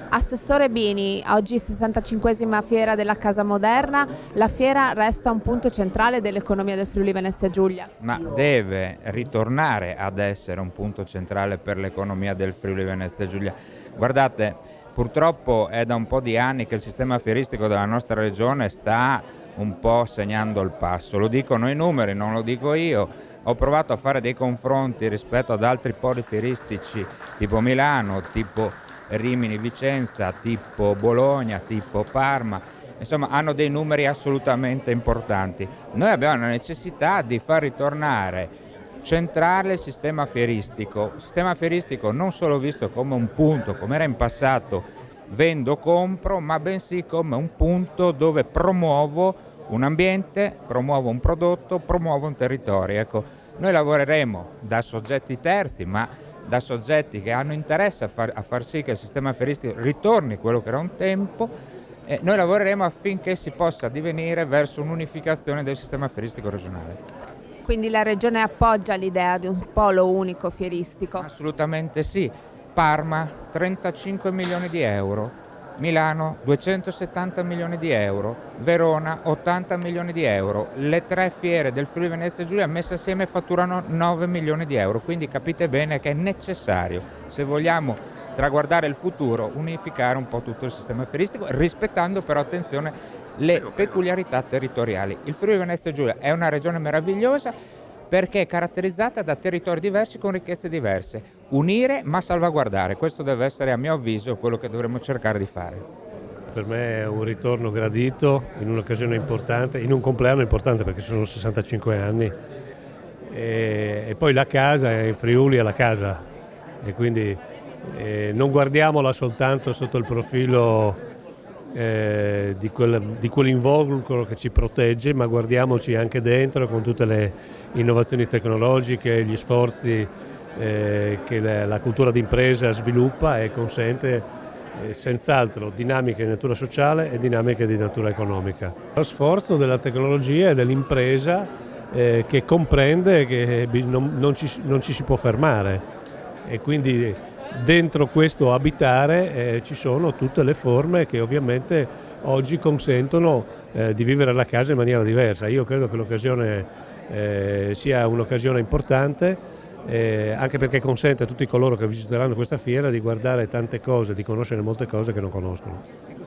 Assessore Bini, oggi 65esima fiera della Casa Moderna, la fiera resta un punto centrale dell'economia del Friuli Venezia Giulia. Ma deve ritornare ad essere un punto centrale per l'economia del Friuli Venezia Giulia. Guardate, purtroppo è da un po' di anni che il sistema fieristico della nostra regione sta un po' segnando il passo. Lo dicono i numeri, non lo dico io. Ho provato a fare dei confronti rispetto ad altri poli fieristici tipo Milano, tipo Rimini, Vicenza, tipo Bologna, tipo Parma, insomma hanno dei numeri assolutamente importanti. Noi abbiamo la necessità di far ritornare centrale il sistema fieristico non solo visto come un punto, come era in passato, vendo, compro, ma bensì come un punto dove promuovo un ambiente, promuovo un prodotto, promuovo un territorio. Ecco, noi lavoreremo da soggetti terzi, ma da soggetti che hanno interesse a far sì che il sistema fieristico ritorni quello che era un tempo, e noi lavoreremo affinché si possa divenire verso un'unificazione del sistema fieristico regionale. Quindi la Regione appoggia l'idea di un polo unico fieristico? Assolutamente sì. Parma 35 milioni di euro, Milano 270 milioni di euro, Verona 80 milioni di euro. Le tre fiere del Friuli Venezia Giulia messe assieme fatturano 9 milioni di euro, quindi capite bene che è necessario, se vogliamo traguardare il futuro, unificare un po' tutto il sistema fieristico, rispettando però, attenzione, le peculiarità territoriali. Il Friuli Venezia Giulia è una regione meravigliosa perché è caratterizzata da territori diversi con ricchezze diverse. Unire ma salvaguardare, questo deve essere, a mio avviso, quello che dovremmo cercare di fare. Per me è un ritorno gradito in un'occasione importante, in un compleanno importante perché sono 65 anni e poi la casa, in Friuli è la casa e quindi non guardiamola soltanto sotto il profilo di quell'involucro che ci protegge, ma guardiamoci anche dentro con tutte le innovazioni tecnologiche, gli sforzi che la cultura d'impresa sviluppa e consente senz'altro dinamiche di natura sociale e dinamiche di natura economica. Lo sforzo della tecnologia e dell'impresa che comprende che non ci si può fermare e quindi dentro questo abitare ci sono tutte le forme che ovviamente oggi consentono di vivere la casa in maniera diversa. Io credo che l'occasione sia un'occasione importante, anche perché consente a tutti coloro che visiteranno questa fiera di guardare tante cose, di conoscere molte cose che non conoscono.